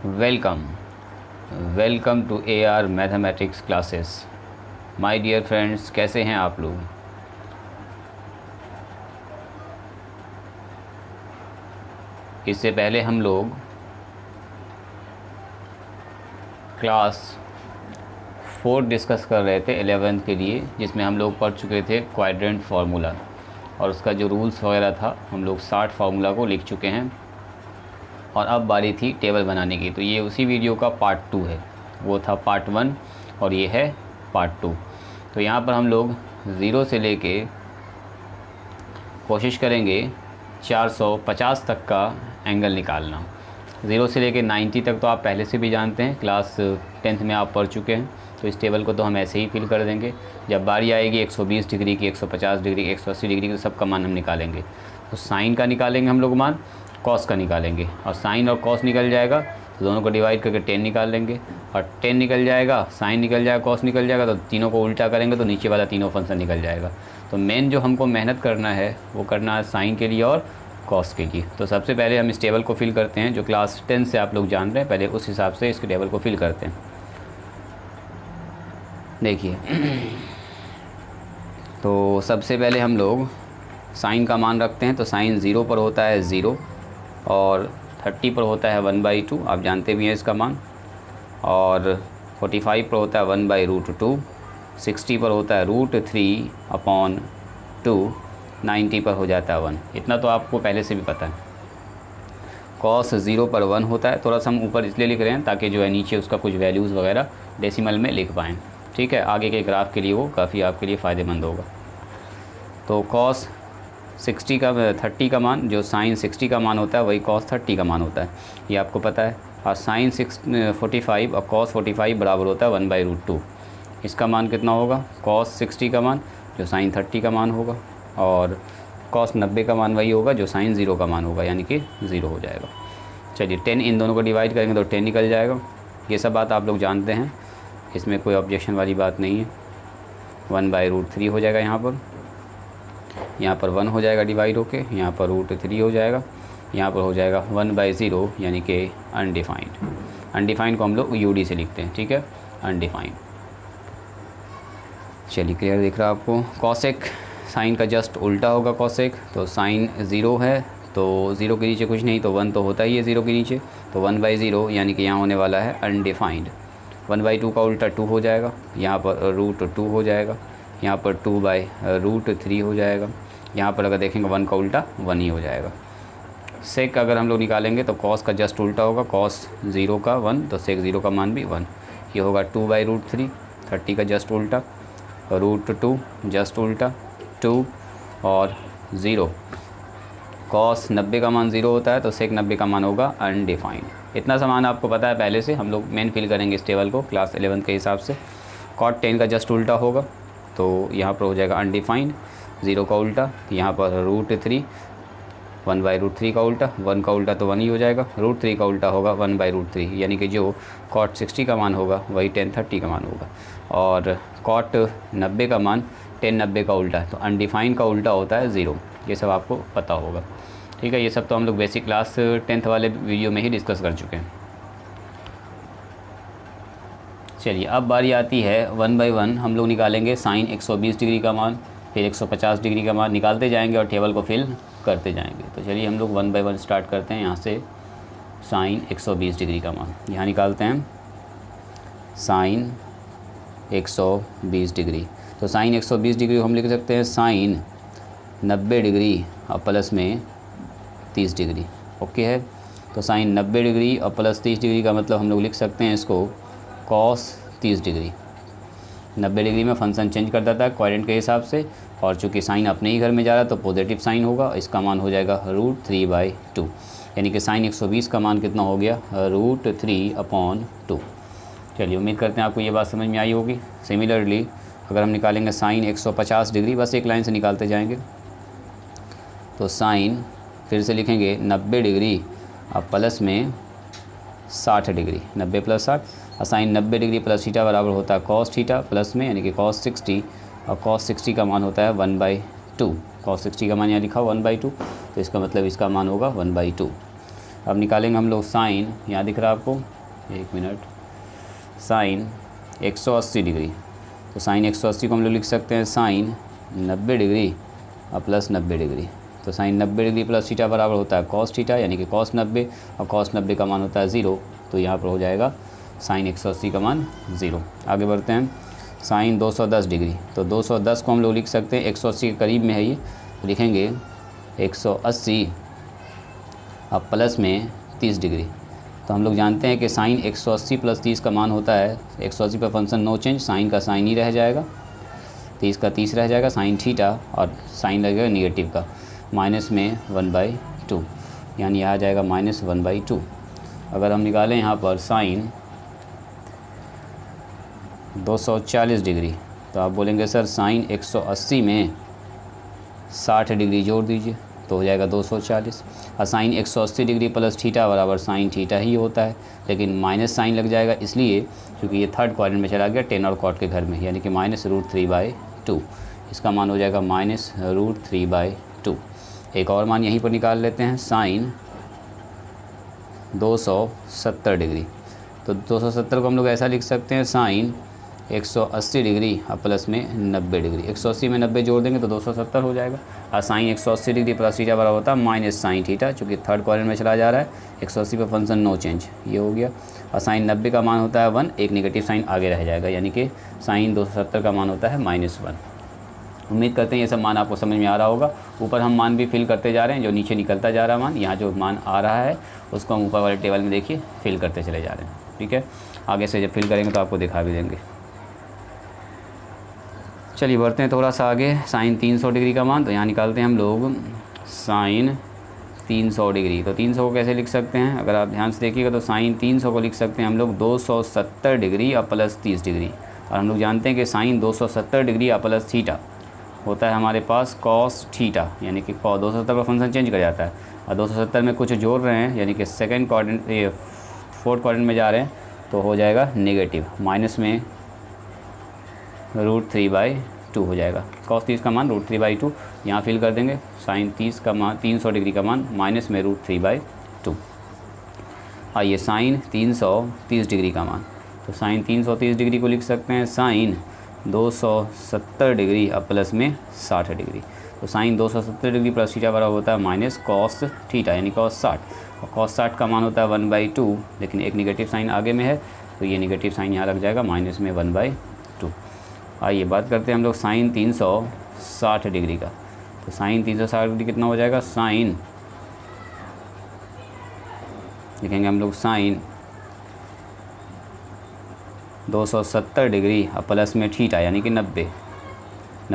Welcome welcome to AR mathematics classes. My dear friends, कैसे हैं आप लोग। इससे पहले हम लोग क्लास 4 डिस्कस कर रहे थे 11th के लिए, जिसमें हम लोग पढ़ चुके थे क्वाड्रेंट फार्मूला और उसका जो रूल्स वगैरह था हम लोग 60 फार्मूला को लिख चुके हैं और अब बारी थी टेबल बनाने की। तो ये उसी वीडियो का पार्ट 2 है। वो था पार्ट 1 और ये है पार्ट 2। तो यहाँ पर हम लोग 0 से लेके कोशिश करेंगे 450 तक का एंगल निकालना। 0 से लेके 90 तक तो आप पहले से भी जानते हैं, क्लास 10th में आप पढ़ चुके हैं। तो इस टेबल को तो हम ऐसे ही फिल कर देंगे। जब बारी आएगी 120 डिग्री की, 150 डिग्री की, 180 डिग्री की, तो सब का मान हम निकालेंगे। तो साइन का निकालेंगे हम लोग मान, कॉस का निकालेंगे, और साइन और कॉस निकल जाएगा तो दोनों को डिवाइड करके 10 निकाल लेंगे, और 10 निकल जाएगा, साइन निकल जाएगा, कॉस निकल जाएगा, तो तीनों को उल्टा करेंगे तो नीचे वाला तीनों फंक्शन निकल जाएगा। तो मेन जो हमको मेहनत करना है वो करना है साइन के लिए और कॉस के लिए। तो सबसे पहले हम इस टेबल को फिल करते हैं जो क्लास 10 से आप लोग जान रहे हैं। पहले उस हिसाब से इसके टेबल को फिल करते हैं। देखिए तो सबसे पहले हम लोग साइन का मान रखते हैं। तो साइन 0 पर होता है 0 और 30 पर होता है 1/2, आप जानते भी हैं इसका मान। और 45 पर होता है 1/√2, 60 पर होता है √3/2, 90 पर हो जाता है 1। इतना तो आपको पहले से भी पता है। कॉस 0 पर 1 होता है। थोड़ा सा हम ऊपर इसलिए लिख रहे हैं ताकि जो है नीचे उसका कुछ वैल्यूज़ वगैरह डेसिमल में लिख पाएँ। ठीक है, आगे के ग्राफ के लिए वो काफ़ी आपके लिए फ़ायदेमंद होगा। तो कॉस 30 का मान, जो साइन 60 का मान होता है वही कॉस 30 का मान होता है, ये आपको पता है। और साइन 45 और कॉस 45 बराबर होता है 1/√2। इसका मान कितना होगा, कॉस 60 का मान जो साइन 30 का मान होगा, और कॉस 90 का मान वही होगा जो साइन 0 का मान होगा, यानी कि 0 हो जाएगा। चलिए 10 इन दोनों को डिवाइड करेंगे तो 10 निकल जाएगा। ये सब बात आप लोग जानते हैं, इसमें कोई ऑब्जेक्शन वाली बात नहीं है। 1/√3 हो जाएगा यहाँ पर 1 हो जाएगा डिवाइड होके, यहाँ पर √3 हो जाएगा, यहाँ पर हो जाएगा 1/0 यानी कि अनडिफाइंड। अनडिफाइंड को हम लोग UD से लिखते हैं, ठीक है, अनडिफाइंड। चलिए क्लियर दिख रहा है आपको। कॉसेक साइन का जस्ट उल्टा होगा कॉसेक। तो साइन 0 है तो 0 के नीचे कुछ नहीं, तो 1 तो होता ही है 0 के नीचे, तो 1/0 यानी कि यहाँ होने वाला है अनडिफाइंड। 1/2 का उल्टा 2 हो जाएगा, यहाँ पर √2 हो जाएगा, यहाँ पर 2/√3 हो जाएगा, यहाँ पर अगर देखेंगे 1 का उल्टा 1 ही हो जाएगा। सेक अगर हम लोग निकालेंगे तो कॉस का जस्ट उल्टा होगा, कॉस 0 का 1 तो सेक 0 का मान भी 1। ये होगा 2/√3, 30 का जस्ट उल्टा, √2 जस्ट उल्टा 2 और 0। कॉस 90 का मान 0 होता है तो सेक 90 का मान होगा अनडिफाइंड। इतना सामान आपको पता है पहले से, हम लोग मेन फिल करेंगे इस टेबल को क्लास 11 के हिसाब से। कॉट 10 का जस्ट उल्टा होगा तो यहाँ पर हो जाएगा अनडिफाइंड, 0 का उल्टा, यहाँ पर √3, 1/√3 का उल्टा, 1 का उल्टा तो 1 ही हो जाएगा, √3 का उल्टा होगा 1/√3, यानी कि जो कॉट 60 का मान होगा वही tan 30 का मान होगा। और कॉट 90 का मान tan 90 का उल्टा है, तो अनडिफाइंड का उल्टा होता है 0। ये सब आपको पता होगा, ठीक है। ये सब तो हम लोग बेसिक क्लास 10th वाले वीडियो में ही डिस्कस कर चुके हैं। चलिए अब बारी आती है 1 बाई 1 हम लोग निकालेंगे साइन 120 डिग्री का मान, फिर 150 डिग्री का मान निकालते जाएंगे और टेबल को फिल करते जाएंगे। तो चलिए हम लोग 1 बाई 1 स्टार्ट करते हैं। यहाँ से साइन 120 डिग्री का मान यहाँ निकालते हैं, साइन 120 डिग्री। तो साइन 120 डिग्री हम लिख सकते हैं साइन 90 डिग्री और प्लस में 30 डिग्री। ओके है, तो साइन 90 डिग्री और प्लस 30 डिग्री का मतलब हम लोग लिख सकते हैं इसको कॉस 30 डिग्री। 90 डिग्री में फंक्शन चेंज कर देता है क्वाड्रेंट के हिसाब से, और चूँकि साइन अपने ही घर में जा रहा है तो पॉजिटिव साइन होगा, इसका मान हो जाएगा √3/2, यानी कि साइन 120 का मान कितना हो गया, √3/2। चलिए उम्मीद करते हैं आपको ये बात समझ में आई होगी। सिमिलरली अगर हम निकालेंगे साइन 150 डिग्री, बस एक लाइन से निकालते जाएंगे, तो साइन फिर से लिखेंगे 90 डिग्री और प्लस में 60 डिग्री, 90 + 60, और साइन 90 डिग्री प्लस थीटा बराबर होता है कॉस थीटा प्लस में, यानी कि कॉस 60, और कॉस 60 का मान होता है 1/2। कॉस 60 का मान यहाँ लिखा 1/2, तो इसका मतलब इसका मान होगा 1/2। अब निकालेंगे हम लोग साइन, यहाँ दिख रहा है आपको, एक मिनट, साइन 180 डिग्री। तो साइन 180 को हम लोग लिख सकते हैं साइन 90 डिग्री और प्लस 90 डिग्री। तो साइन 90 डिग्री प्लस थीटा बराबर होता है कॉस थीटा, यानी कि कॉस 90, और कॉस 90 का मान होता है 0। तो यहाँ पर हो जाएगा साइन 180 का मान 0। आगे बढ़ते हैं, साइन 210 डिग्री। तो 210 को हम लोग लिख सकते हैं 180 के करीब में है ये, तो लिखेंगे 180 अब प्लस में 30 डिग्री। तो हम लोग जानते हैं कि साइन 180 प्लस 30 का मान होता है, 180 पर फंक्शन नो चेंज, साइन का साइन ही रह जाएगा, 30 का 30 रह जाएगा, साइन थीटा और साइन लगेगा निगेटिव का, माइनस में 1/2, यानी यह आ जाएगा -1/2। अगर हम निकालें यहाँ पर साइन 240 डिग्री, तो आप बोलेंगे सर साइन 180 में 60 डिग्री जोड़ दीजिए, तो हो जाएगा 240। और साइन 180 डिग्री प्लस थीटा बराबर साइन थीटा ही होता है, लेकिन माइनस साइन लग जाएगा इसलिए क्योंकि ये थर्ड क्वाड्रेंट में चला गया टेन और कॉट के घर में, यानी कि -√3/2। इसका मान हो जाएगा -√3/2। एक और मान यहीं पर निकाल लेते हैं, साइन 270 डिग्री। तो 270 को हम लोग ऐसा लिख सकते हैं साइन 180 डिग्री और प्लस में 90 डिग्री। 180 में 90 जोड़ देंगे तो 270 हो जाएगा। और साइन 180 डिग्री प्लस थीटा बराबर होता है माइनस साइन थीटा, चूँकि थर्ड क्वाड्रेंट में चला जा रहा है, 180 पर फंक्शन नो चेंज, ये हो गया। और साइन 90 का मान होता है 1, एक नेगेटिव साइन आगे रह जाएगा, यानी कि साइन 270 का मान होता है -1। उम्मीद करते हैं ये सब मान आपको समझ में आ रहा होगा। ऊपर हम मान भी फिल करते जा रहे हैं, जो नीचे निकलता जा रहा है मान, यहाँ जो मान आ रहा है उसको हम ऊपर वाले टेबल में देखिए फिल करते चले जा रहे हैं, ठीक है। आगे से जब फिल करेंगे तो आपको दिखा भी देंगे। चलिए बढ़ते हैं थोड़ा सा आगे, साइन 300 डिग्री का मान, तो यहाँ निकालते हैं हम लोग साइन 300 डिग्री। तो 300 को कैसे लिख सकते हैं, अगर आप ध्यान से देखिएगा तो साइन 300 को लिख सकते हैं हम लोग 270 डिग्री और प्लस 30 डिग्री। और हम लोग जानते हैं कि साइन 270 डिग्री और प्लस थीटा होता है हमारे पास कॉस थीटा, यानी कि 270 का फंक्शन चेंज कर जाता है, और 270 में कुछ जोड़ रहे हैं, यानी कि सेकेंड क्वाड्रेंट ये फोर्थ क्वाड्रेंट में जा रहे हैं, तो हो जाएगा नेगेटिव, माइनस में √3/2 हो जाएगा। कॉस 30 का मान √3/2 यहाँ फिल कर देंगे, साइन 30 का मान 300 डिग्री का मान माइनस में √3/2। आइए साइन 330 डिग्री का मान, तो साइन 330 डिग्री को लिख सकते हैं साइन 270 डिग्री और प्लस में 60 डिग्री। तो साइन 270 डिग्री प्लस थीटा बराबर होता है माइनस कॉस थीटा, यानी कॉस 60, और कॉस 60 का मान होता है 1/2, लेकिन एक निगेटिव साइन आगे में है तो ये निगेटिव साइन यहाँ लग जाएगा माइनस में 1/2। आइए बात करते हैं हम लोग साइन 360 डिग्री का। तो साइन 360 डिग्री कितना हो जाएगा, साइन लिखेंगे हम लोग साइन 270 डिग्री और प्लस में थीटा, यानी कि 90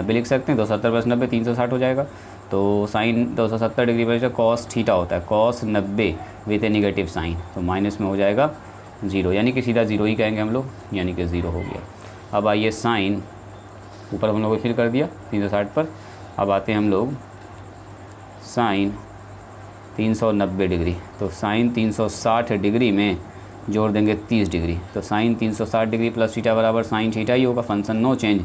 लिख सकते हैं, 270 प्लस 90 360 हो जाएगा। तो साइन 270 डिग्री पर कॉस थीटा होता है, cos 90 with a negative sign, तो माइनस में हो जाएगा 0, यानी कि सीधा 0 ही कहेंगे हम लोग, यानी कि 0 हो गया। अब आइए साइन, ऊपर हम लोग को फिल कर दिया 360 पर। अब आते हैं हम लोग साइन 390 डिग्री। तो साइन 360 डिग्री में जोड़ देंगे 30 डिग्री, तो साइन 360 डिग्री प्लस थीटा बराबर साइन थीटा ही होगा, फंक्शन नो चेंज,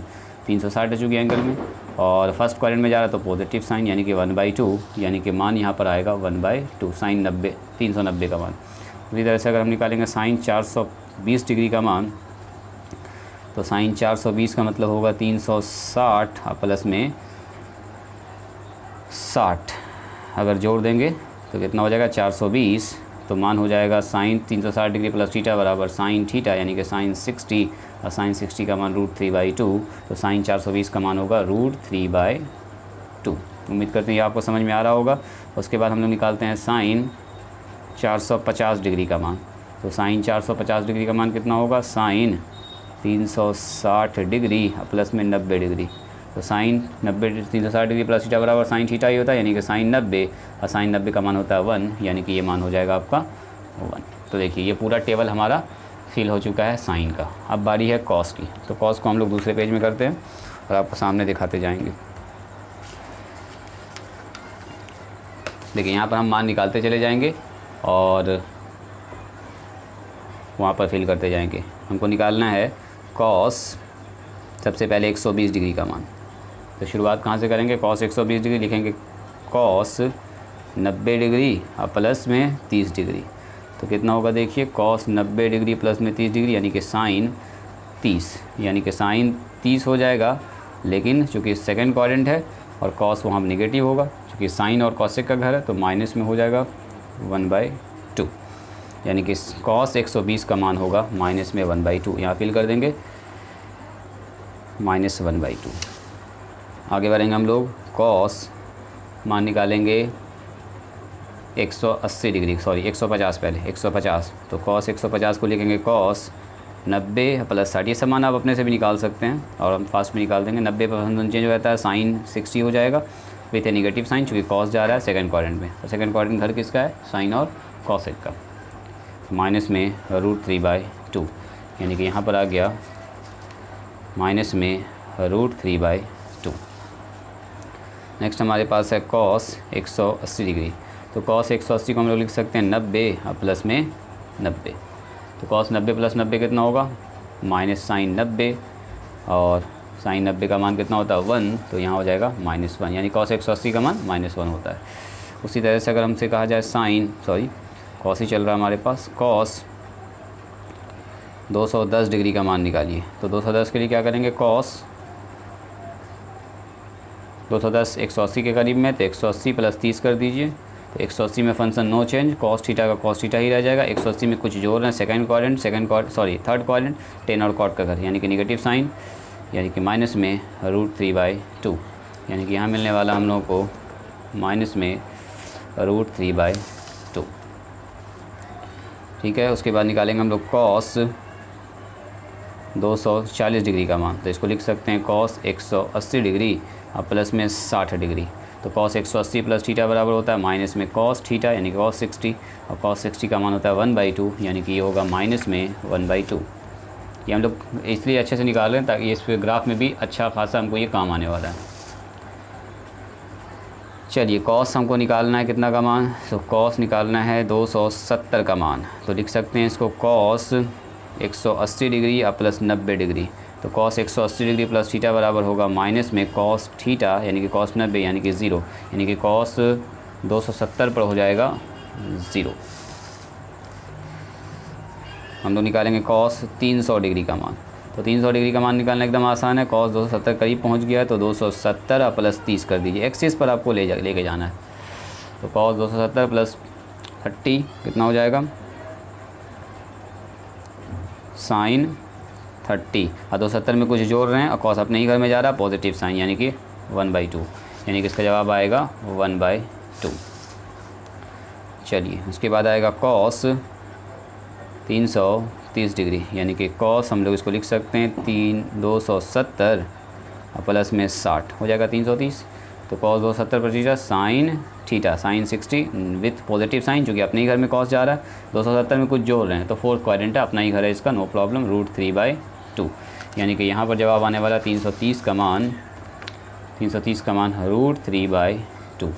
360 है चूँकि एंगल में, और फर्स्ट क्वाड्रेंट में जा रहा तो पॉजिटिव साइन, यानी कि 1/2, यानी कि मान यहाँ पर आएगा 1/2, साइन 390 का मान। इसी तरह से अगर हम निकालेंगे साइन 420 डिग्री का मान, तो साइन 420 का मतलब होगा 360 प्लस में 60, अगर जोड़ देंगे तो कितना हो जाएगा 420, तो मान हो जाएगा साइन 360 डिग्री प्लस थीटा बराबर साइन थीटा, यानी कि साइन 60, और साइन 60 का मान √3/2, तो साइन 420 का मान होगा √3/2। उम्मीद करते हैं ये आपको समझ में आ रहा होगा। उसके बाद हम लोग निकालते हैं साइन 450 डिग्री का मान। तो साइन 450 डिग्री का मान कितना होगा, साइन 360 डिग्री प्लस में 90 डिग्री, तो साइन 360 डिग्री प्लस थीटा बराबर साइन थीटा ही होता है, यानी कि साइन 90, और साइन 90 का मान होता है 1, यानी कि ये मान हो जाएगा आपका 1। तो देखिए ये पूरा टेबल हमारा फिल हो चुका है साइन का। अब बारी है कॉस की। तो कॉस को हम लोग दूसरे पेज में करते हैं और आपको सामने दिखाते जाएंगे। देखिए यहाँ पर हम मान निकालते चले जाएंगे और वहाँ पर फिल करते जाएंगे। हमको निकालना है कॉस, सबसे पहले 120 डिग्री का मान। तो शुरुआत कहाँ से करेंगे, कॉस 120 डिग्री लिखेंगे, कॉस 90 डिग्री और प्लस में 30 डिग्री। तो कितना होगा देखिए, कॉस 90 डिग्री प्लस में 30 डिग्री यानी कि साइन 30, यानी कि साइन 30 हो जाएगा। लेकिन चूँकि सेकंड क्वाड्रेंट है और कॉस वहाँ नेगेटिव होगा, चूँकि साइन और कॉसेक का घर है तो माइनस में हो जाएगा 1/2, यानी कि कॉस 120 का मान होगा माइनस में 1/2। यहाँ फिल कर देंगे -1/2। आगे बढ़ेंगे हम लोग, कॉस मान निकालेंगे 180 डिग्री, सॉरी 150, पहले 150। तो कॉस 150 को लिखेंगे कॉस 90 प्लस 60, ये सब मान आप अपने से भी निकाल सकते हैं और हम फास्ट में निकाल देंगे। 90 पर चेंज हो जाता है, साइन 60 हो जाएगा विथ ए नेगेटिव साइन, चूँकि कॉस जा रहा है सेकंड क्वाड्रेंट में। और सेकंड क्वाड्रेंट घर किसका है, साइन और कॉसेक का। माइनस में √3/2, यानी कि यहाँ पर आ गया माइनस में √3/2। नेक्स्ट हमारे पास है कॉस 180 डिग्री। तो कॉस 180 को हम लोग लिख सकते हैं 90 और प्लस में 90। तो कॉस 90 प्लस 90 कितना होगा, माइनस साइन 90, और साइन 90 का मान कितना होता है 1, तो यहाँ हो जाएगा -1, यानी कॉस 180 का मान -1 होता है। उसी तरह से अगर हमसे कहा जाए साइन, सॉरी कॉस ही चल रहा है हमारे पास, कॉस 210 डिग्री का मान निकालिए। तो 210 के लिए क्या करेंगे, कॉस 210 180 के करीब में, तो 180 प्लस 30 कर दीजिए। तो 180 में function no change, cos theta का कॉस थीटा ही रह जाएगा। 180 में कुछ जोड़ रहे हैं, थर्ड क्वाड्रेंट, टेन और कॉट का घर, यानी कि नेगेटिव साइन, यानी कि माइनस में √3/2, यानी कि यहाँ मिलने वाला हम लोगों को माइनस में √3/2। ठीक है, उसके बाद निकालेंगे हम लोग कॉस 240 डिग्री का मान। तो इसको लिख सकते हैं कॉस 180 डिग्री और प्लस में 60 डिग्री। तो कॉस 180 प्लस थीटा बराबर होता है माइनस में कॉस थीटा, यानी कि कॉस 60, और कॉस 60 का मान होता है 1/2, यानी कि ये होगा माइनस में 1/2। ये हम लोग इसलिए अच्छे से निकाल रहे हैं ताकि इस ग्राफ में भी अच्छा खासा हमको ये काम आने वाला है। चलिए, कॉस हमको निकालना है कितना का मान, तो कॉस निकालना है 270 का मान। तो लिख सकते हैं इसको कॉस 180 डिग्री और प्लस 90 डिग्री। तो कॉस 180 डिग्री प्लस थीटा बराबर होगा माइनस में कॉस थीटा, यानी कि कॉस 90, यानी कि 0, यानी कि कॉस 270 पर हो जाएगा 0। हम लोग निकालेंगे कॉस 300 डिग्री का मान। तो 300 डिग्री का मान निकालना एकदम आसान है। कॉस 270 करीब पहुंच गया है, तो 270 और प्लस 30 कर दीजिए। एक्सिस पर आपको लेके जाना है। तो कॉस 270 प्लस 30 कितना हो जाएगा, साइन 30, और 270 में कुछ जोड़ रहे हैं और कॉस अपने ही घर में जा रहा है, पॉजिटिव साइन, यानी कि 1/2, यानी कि इसका जवाब आएगा 1/2। चलिए, उसके बाद आएगा कॉस 330 डिग्री, यानी कि कॉस हम लोग इसको लिख सकते हैं 270 और प्लस में 60 हो जाएगा 330। तो कॉस 270 पर theta sine theta, sine 60 with positive sign, जो कि अपने ही घर में कॉस जा रहा है। 270 में कुछ जोड़ रहे हैं तो फोर्थ क्वाड्रेंट है, अपना ही घर है इसका, नो प्रॉब्लम, √3/2, यानी कि यहाँ पर जवाब आने वाला 330 का मान √3/2।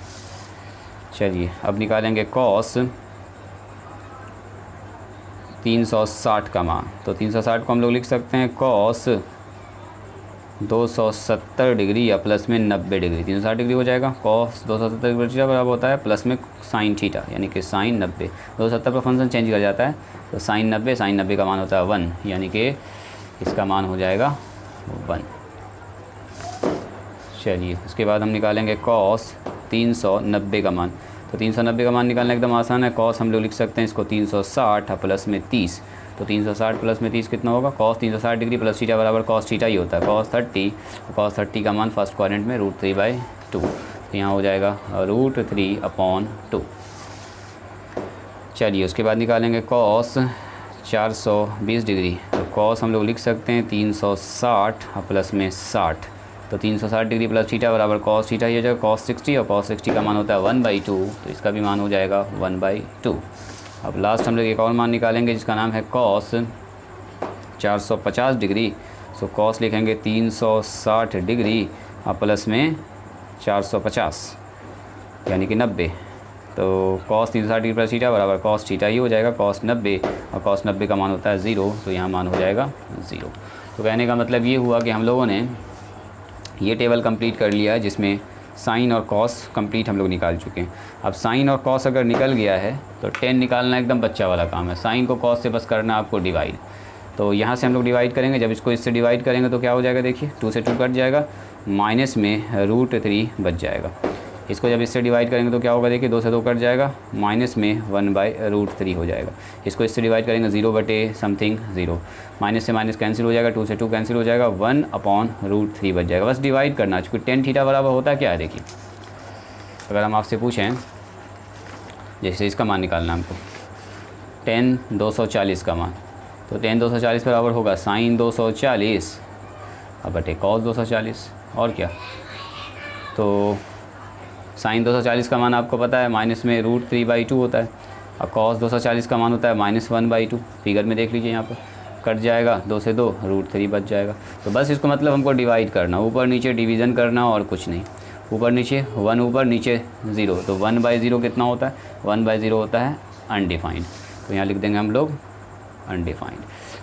चलिए, अब निकालेंगे कॉस 360 का मान। तो 360 को हम लोग लिख सकते हैं कॉस 270 डिग्री या प्लस में 90 डिग्री। 360 डिग्री हो जाएगा, कॉस 270 डिग्री थीटा बराबर होता है प्लस में साइन थीटा, यानी कि साइन 90। 270 पर फंक्शन चेंज कर जाता है, तो साइन 90 का मान होता है 1, यानी कि इसका मान हो जाएगा 1। चलिए, उसके बाद हम निकालेंगे कॉस 390 का मान। तो 390 का मान निकालना एकदम आसान है। कॉस हम लोग लिख सकते हैं इसको 360 प्लस में 30। तो 360 प्लस में 30 कितना होगा, कॉस 360 डिग्री प्लस थीटा बराबर कॉस थीटा ही होता है, कॉस 30। कॉस 30 का मान फर्स्ट क्वाड्रेंट में √3/2, तो यहाँ हो जाएगा √3/2। चलिए, उसके बाद निकालेंगे कॉस 420 डिग्री। तो कॉस हम लोग लिख सकते हैं 360 प्लस में 60। तो 360 डिग्री प्लस थीटा बराबर कॉस थीटा ही हो जाएगा, कॉस 60, और कॉस 60 का मान होता है 1/2, तो इसका भी मान हो जाएगा 1/2। अब लास्ट हम लोग एक और मान निकालेंगे जिसका नाम है कॉस 450 डिग्री। सो कॉस लिखेंगे 360 डिग्री और प्लस में 450, यानी कि 90। तो कॉस 360 डिग्री प्लस थीटा बराबर कॉस थीटा ही हो जाएगा, कॉस 90, और कॉस 90 का मान होता है 0, तो यहाँ मान हो जाएगा 0। तो कहने का मतलब ये हुआ कि हम लोगों ने ये टेबल कंप्लीट कर लिया है जिसमें साइन और कॉस कंप्लीट हम लोग निकाल चुके हैं। अब साइन और कॉस अगर निकल गया है तो टेन निकालना एकदम बच्चा वाला काम है। साइन को कॉस से बस करना आपको डिवाइड। तो यहाँ से हम लोग डिवाइड करेंगे, जब इसको इससे डिवाइड करेंगे तो क्या हो जाएगा, देखिए 2 से 2 कट जाएगा, माइनस में √3 बच जाएगा। इसको जब इससे डिवाइड करेंगे तो क्या होगा, देखिए 2 से 2 कट जाएगा, माइनस में 1/√3 हो जाएगा। इसको इससे डिवाइड करेंगे 0/समथिंग 0, माइनस से माइनस कैंसिल हो जाएगा, 2 से 2 कैंसिल हो जाएगा, 1/√3 बच जाएगा। बस डिवाइड करना, चूँकि tan थीटा बराबर होता है क्या है, देखिए अगर हम आपसे पूछें, जैसे इसका मान निकालना हमको, tan 240 का मान, तो tan 240 बराबर होगा साइन 240 अब बटे cos 240। और क्या, तो साइन 240 का मान आपको पता है माइनस में √3/2 होता है, और cos 240 का मान होता है -1/2। फिगर में देख लीजिए, यहाँ पर कट जाएगा, 2 से 2 √3 बच जाएगा। तो बस इसको मतलब हमको डिवाइड करना, ऊपर नीचे डिवीज़न करना और कुछ नहीं। ऊपर नीचे 1 ऊपर नीचे 0, तो 1/0 कितना होता है, 1/0 होता है अनडिफाइंड। तो यहाँ लिख देंगे हम लोग अनडिफाइंड।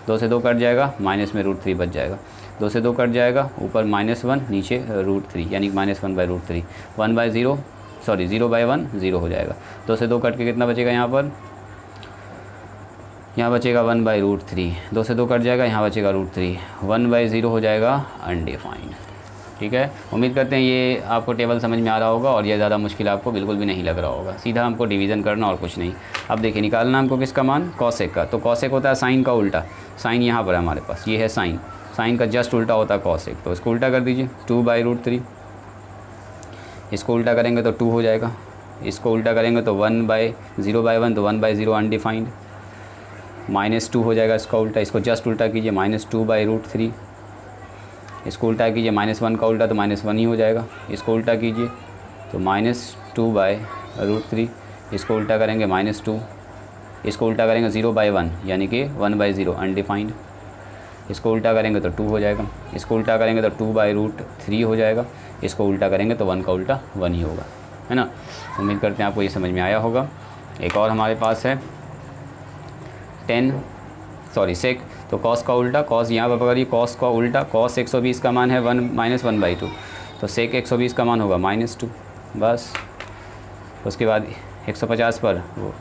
2 से 2 कट जाएगा, माइनस में √3 बच जाएगा, 2 से 2 कट जाएगा, ऊपर -1 नीचे √3 यानी -1/√3, 1/0 सॉरी 0/1 0 हो जाएगा। 2 से 2 कट के कितना बचेगा, यहाँ पर यहाँ बचेगा 1/√3, 2 से 2 कट जाएगा, यहाँ बचेगा √3, 1/0 हो जाएगा अनडिफाइंड। ठीक है, उम्मीद करते हैं ये आपको टेबल समझ में आ रहा होगा और ये ज़्यादा मुश्किल आपको बिल्कुल भी नहीं लग रहा होगा। सीधा हमको डिवीज़न करना और कुछ नहीं। अब देखिए निकालना हमको किसका मान, कॉसेक का। तो कॉसेक होता है साइन का उल्टा। साइन यहाँ पर है हमारे पास, ये है साइन, साइन का जस्ट उल्टा होता है कॉसेक। तो इसको उल्टा कर दीजिए, 2/√3। इसको उल्टा करेंगे तो 2 हो जाएगा, इसको उल्टा करेंगे तो 0/1 तो 1/0 अनडिफाइंड, -2 हो जाएगा इसका उल्टा। इसको जस्ट उल्टा कीजिए, -2/√3। इसको उल्टा कीजिए, -1 का उल्टा तो -1 ही हो जाएगा। इसको उल्टा कीजिए तो -2/√3। इसको उल्टा करेंगे -2। इसको उल्टा करेंगे 0/1 यानी कि 1/0 अनडिफाइंड। इसको उल्टा करेंगे तो 2 हो जाएगा। इसको उल्टा करेंगे तो 2/√3 हो जाएगा। इसको उल्टा करेंगे तो 1 का उल्टा 1 ही होगा, है ना। उम्मीद करते हैं आपको ये समझ में आया होगा। एक और हमारे पास है सेक। तो कॉस का उल्टा, कॉस यहाँ पर पकड़िए, कॉस का उल्टा, कॉस 120 का मान है 1/2, तो सेक 120 का मान होगा -2 बस। उसके बाद 150 पर वो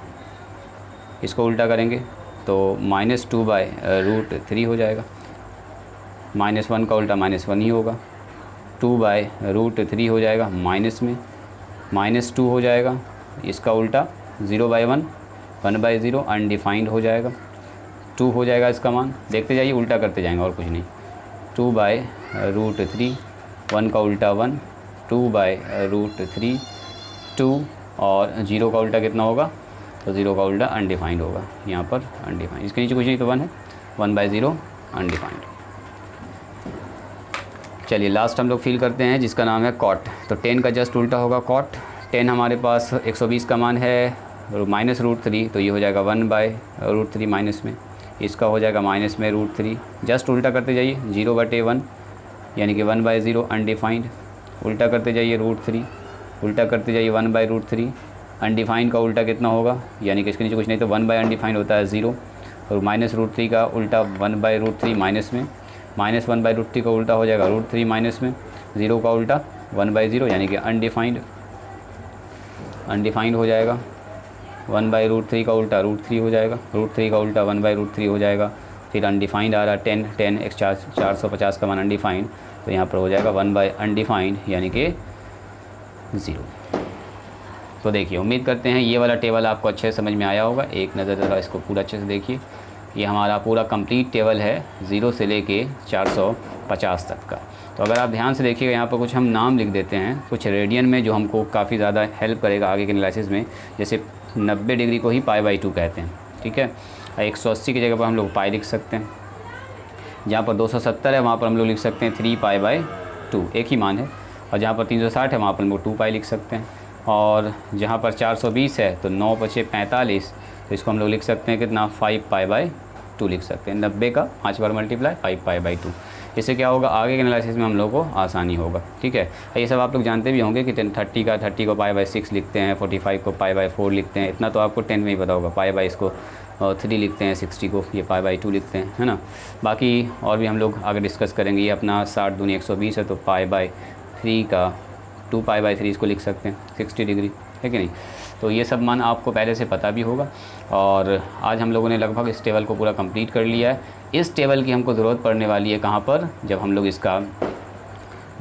इसको उल्टा करेंगे तो -2/√3 हो जाएगा। -1 का उल्टा -1 ही होगा, 2/√3 हो जाएगा, माइनस में -2 हो जाएगा। इसका उल्टा 0/1 1/0 अनडिफाइंड हो जाएगा, 2 हो जाएगा इसका मान। देखते जाइए, उल्टा करते जाएंगे और कुछ नहीं। 2/√3, 1 का उल्टा 1, 2/√3 2, और 0 का उल्टा कितना होगा, तो 0 का उल्टा अनडिफाइंड होगा, यहाँ पर अनडिफाइंड। इसके नीचे कुछ नहीं तो 1 है, 1/0 अनडिफाइंड। चलिए लास्ट हम लोग फिल करते हैं जिसका नाम है कॉट। तो 10 का जस्ट उल्टा होगा कॉट। 10 हमारे पास 120 का मान है -√3, तो ये हो जाएगा 1/√3 माइनस में। इसका हो जाएगा माइनस में √3, जस्ट उल्टा करते जाइए, 0/1 यानी कि 1/0 अनडिफाइंड। उल्टा करते जाइए √3, उल्टा करते जाइए 1/√3। अनडिफाइंड का उल्टा कितना होगा, यानी कि इसके नीचे कुछ नहीं तो 1/अनडिफाइंड होता है 0, और -√3 का उल्टा 1/√3 माइनस में, -1/√3 का उल्टा हो जाएगा √3 माइनस में, 0 का उल्टा 1/0 यानी कि अनडिफाइंड हो जाएगा। 1/√3 का उल्टा √3 हो जाएगा, √3 का उल्टा 1/√3 हो जाएगा। फिर अनडिफाइंड आ रहा है 10 x 450 का मान अनडिफाइंड, तो यहाँ पर हो जाएगा 1/अनडिफाइंड यानी कि 0। तो देखिए उम्मीद करते हैं ये वाला टेबल आपको अच्छे से समझ में आया होगा। एक नज़र ज़रा इसको पूरा अच्छे से देखिए। ये हमारा पूरा कंप्लीट टेबल है 0 से लेके 450 तक का। तो अगर आप ध्यान से देखिएगा, यहाँ पर कुछ हम नाम लिख देते हैं कुछ रेडियन में, जो हमको काफ़ी ज़्यादा हेल्प करेगा आगे के एनालिसिस में। जैसे 90 डिग्री को ही π/2 कहते हैं, ठीक है। 180 की जगह पर हम लोग पाई लिख सकते हैं। जहाँ पर 270 है वहाँ पर हम लोग लिख सकते हैं 3π/2, एक ही मान है। और जहाँ पर 360 है वहाँ पर हम लोग 2π लिख सकते हैं। और जहाँ पर 420 है तो 9 × 45, तो इसको हम लोग लिख सकते हैं कितना, 5π/2 लिख सकते हैं। 90 का 5 बार मल्टीप्लाई 5π/2। इससे क्या होगा, आगे के एनालिसिस में हम लोग को आसानी होगा, ठीक है। ये सब आप लोग जानते भी होंगे कि 30 को π/6 लिखते हैं, 45 को π/4 लिखते हैं। इतना तो आपको 10 में ही पता होगा। π/2 को 3 लिखते हैं, 60 को ये π/2 लिखते हैं, है ना। बाकी और भी हम लोग आगे डिस्कस करेंगे। ये अपना 60 दूनी 120 है, तो π/3 का 2π/3 इसको लिख सकते हैं 60 डिग्री, है कि नहीं। तो ये सब मान आपको पहले से पता भी होगा। और आज हम लोगों ने लगभग इस टेबल को पूरा कंप्लीट कर लिया है। इस टेबल की हमको ज़रूरत पड़ने वाली है कहाँ पर, जब हम लोग इसका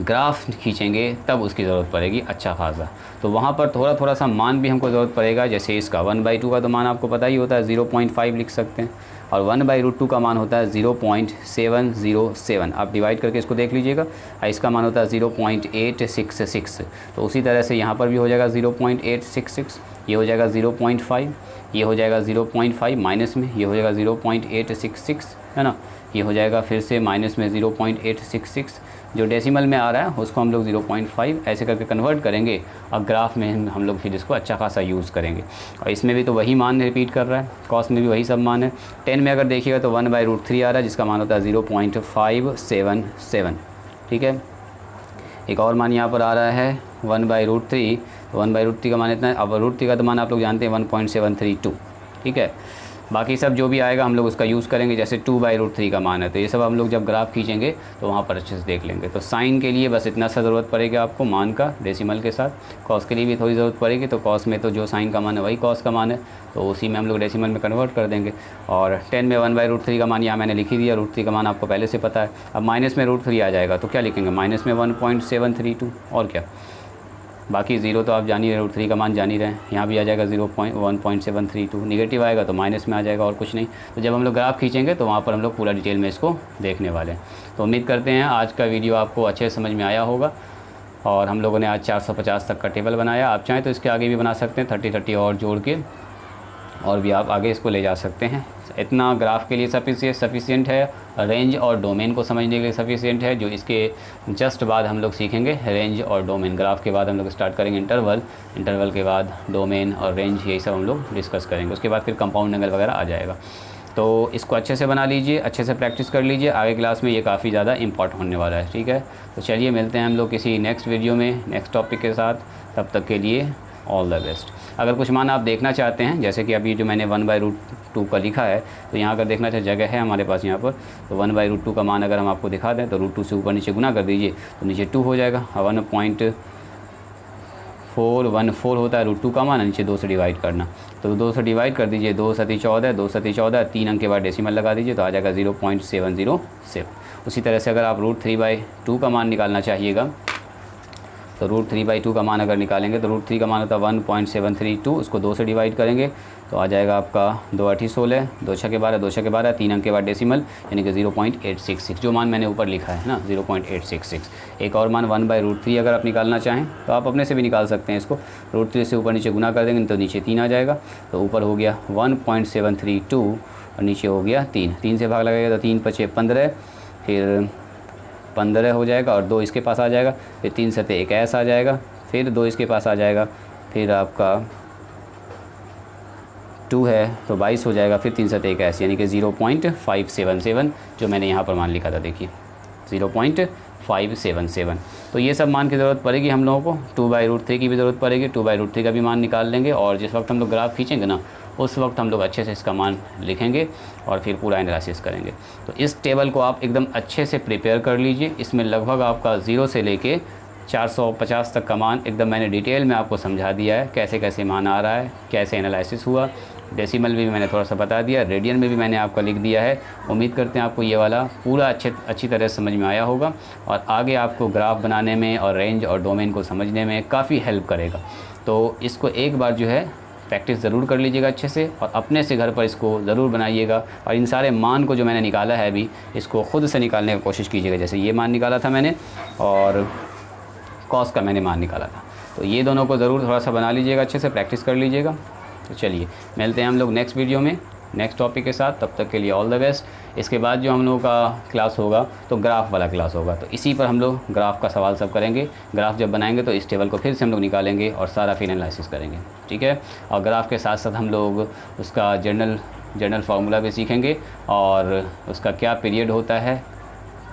ग्राफ खींचेंगे तब उसकी ज़रूरत पड़ेगी अच्छा खासा। तो वहाँ पर थोड़ा थोड़ा सा मान भी हमको ज़रूरत पड़ेगा। जैसे इसका 1/2 का तो मान आपको पता ही होता है 0.5 लिख सकते हैं, और 1/√2 का मान होता है 0.707। आप डिवाइड करके इसको देख लीजिएगा। इसका मान होता है 0.866। तो उसी तरह से यहाँ पर भी हो जाएगा 0.866, ये हो जाएगा 0.5, ये हो जाएगा 0.5 माइनस में, ये हो जाएगा 0.866, है ना। ये हो जाएगा फिर से माइनस में 0.866, जो डेसिमल में आ रहा है उसको हम लोग 0.5 ऐसे करके कन्वर्ट करेंगे और ग्राफ में हम लोग फिर इसको अच्छा खासा यूज़ करेंगे। और इसमें भी तो वही मान रिपीट कर रहा है, कॉस में भी वही सब मान है। 10 में अगर देखिएगा तो 1/√3 आ रहा है, जिसका मान होता है 0.577, ठीक है। एक और मान यहाँ पर आ रहा है 1/√3, तो 1/√3 का मान इतना है। अब √3 का तो मान आप लोग जानते हैं 1.732, ठीक है। बाकी सब जो भी आएगा हम लोग उसका यूज़ करेंगे। जैसे 2/√3 का मान है, तो ये सब हम लोग जब ग्राफ खींचेंगे तो वहाँ पर अच्छे से देख लेंगे। तो साइन के लिए बस इतना सा ज़रूरत पड़ेगा आपको मान का डेसिमल के साथ। कॉस के लिए भी थोड़ी ज़रूरत पड़ेगी, तो कॉस में तो जो साइन का मान है वही कॉस का मान है, तो उसी में हम लोग डेसिमल में कन्वर्ट कर देंगे। और 10 में 1/√3 का मान यहाँ मैंने लिख ही दिया, √3 का मान आपको पहले से पता है। अब माइनस में √3 आ जाएगा तो क्या लिखेंगे, माइनस में 1.732, और क्या। बाकी 0 तो आप जान ही रहे, √3 का मान जान ही रहे हैं। यहाँ भी आ जाएगा 1.732, निगेटिव आएगा तो माइनस में आ जाएगा, और कुछ नहीं। तो जब हम लोग ग्राफ खींचेंगे तो वहाँ पर हम लोग पूरा डिटेल में इसको देखने वाले हैं। तो उम्मीद करते हैं आज का वीडियो आपको अच्छे से समझ में आया होगा। और हम लोगों ने आज 450 तक का टेबल बनाया। आप चाहें तो इसके आगे भी बना सकते हैं, 30 और जोड़ के, और भी आप आगे इसको ले जा सकते हैं। इतना ग्राफ के लिए सफिशिएंट है, रेंज और डोमेन को समझने के लिए सफिशिएंट है। जो इसके जस्ट बाद हम लोग सीखेंगे रेंज और डोमेन। ग्राफ के बाद हम लोग स्टार्ट करेंगे इंटरवल के बाद डोमेन और रेंज, यही सब हम लोग डिस्कस करेंगे। उसके बाद फिर कंपाउंड एंगल वगैरह आ जाएगा। तो इसको अच्छे से बना लीजिए, अच्छे से प्रैक्टिस कर लीजिए। आगे क्लास में ये काफ़ी ज़्यादा इंपॉर्टेंट होने वाला है, ठीक है। तो चलिए मिलते हैं हम लोग किसी नेक्स्ट वीडियो में नेक्स्ट टॉपिक के साथ। तब तक के लिए ऑल द बेस्ट। अगर कुछ मान आप देखना चाहते हैं, जैसे कि अभी जो मैंने 1/√2 का लिखा है, तो यहाँ अगर देखना चाहे जगह है हमारे पास यहाँ पर, तो 1/√2 का मान अगर हम आपको दिखा दें तो √2 से ऊपर नीचे गुना कर दीजिए तो नीचे 2 हो जाएगा। 1.414 होता है √2 का मान, नीचे 2 से डिवाइड करना, तो 2 से डिवाइड कर दीजिए, 2 सती 14, 2 सती 14, 3 अंक के बाद डेसिमल लगा दीजिए तो आ जाएगा 0.707। उसी तरह से अगर आप √3/2 का मान निकालना चाहिएगा, तो √3/2 का मान अगर निकालेंगे तो √3 का मान होता है 1.732, उसको 2 से डिवाइड करेंगे तो आ जाएगा आपका 2 8 16, 2 6 12, 2 6 12, 3 अंक के बाद डेसिमल, यानी कि 0.866, जो मान मैंने ऊपर लिखा है ना 0.866। एक और मान 1/√3 अगर आप निकालना चाहें तो आप अपने से भी निकाल सकते हैं इसको। √3 से ऊपर नीचे गुना कर देंगे तो नीचे 3 आ जाएगा, तो ऊपर हो गया 1.732 और नीचे हो गया 3। 3 से भाग लगाएगा तो 3 × 5 = 15, फिर 15 हो जाएगा, और 2 इसके पास आ जाएगा, फिर 3 सते 21 आ जाएगा, फिर 2 इसके पास आ जाएगा, फिर आपका 2 है तो 22 हो जाएगा, फिर 3 सते 21, यानी कि 0.577 जो मैंने यहाँ पर मान लिखा था, देखिए 0.577। तो ये सब मान की ज़रूरत पड़ेगी हम लोगों को। 2/√3 की भी ज़रूरत पड़ेगी, 2/√3 का भी मान निकाल लेंगे, और जिस वक्त हम लोग ग्राफ खींचेंगे ना उस वक्त हम लोग अच्छे से इसका मान लिखेंगे और फिर पूरा एनालिसिस करेंगे। तो इस टेबल को आप एकदम अच्छे से प्रिपेयर कर लीजिए। इसमें लगभग आपका 0 से लेके 450 तक का मान एकदम मैंने डिटेल में आपको समझा दिया है, कैसे कैसे मान आ रहा है, कैसे एनालिसिस हुआ। डेसिमल में भी मैंने थोड़ा सा बता दिया, रेडियन में भी मैंने आपका लिख दिया है। उम्मीद करते हैं आपको ये वाला पूरा अच्छी तरह से समझ में आया होगा, और आगे आपको ग्राफ बनाने में और रेंज और डोमेन को समझने में काफ़ी हेल्प करेगा। तो इसको एक बार जो है प्रैक्टिस ज़रूर कर लीजिएगा अच्छे से, और अपने से घर पर इसको ज़रूर बनाइएगा। और इन सारे मान को जो मैंने निकाला है अभी, इसको ख़ुद से निकालने की कोशिश कीजिएगा। जैसे ये मान निकाला था मैंने, और कॉस का मैंने मान निकाला था, तो ये दोनों को ज़रूर थोड़ा सा बना लीजिएगा, अच्छे से प्रैक्टिस कर लीजिएगा। तो चलिए मिलते हैं हम लोग नेक्स्ट वीडियो में नेक्स्ट टॉपिक के साथ। तब तक के लिए ऑल द बेस्ट। इसके बाद जो हम लोगों का क्लास होगा तो ग्राफ वाला क्लास होगा, तो इसी पर हम लोग ग्राफ का सवाल सब करेंगे। ग्राफ जब बनाएंगे तो इस टेबल को फिर से हम लोग निकालेंगे और सारा फिर एनालिसिस करेंगे, ठीक है। और ग्राफ के साथ साथ हम लोग उसका जनरल फार्मूला भी सीखेंगे, और उसका क्या पीरियड होता है,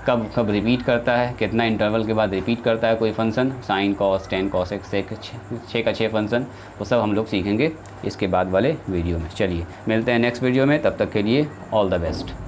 कब कब रिपीट करता है, कितना इंटरवल के बाद रिपीट करता है कोई function, sine cos tan cos x 6 का 6 फंक्शन, वो सब हम लोग सीखेंगे इसके बाद वाले वीडियो में। चलिए मिलते हैं नेक्स्ट वीडियो में, तब तक के लिए ऑल द बेस्ट।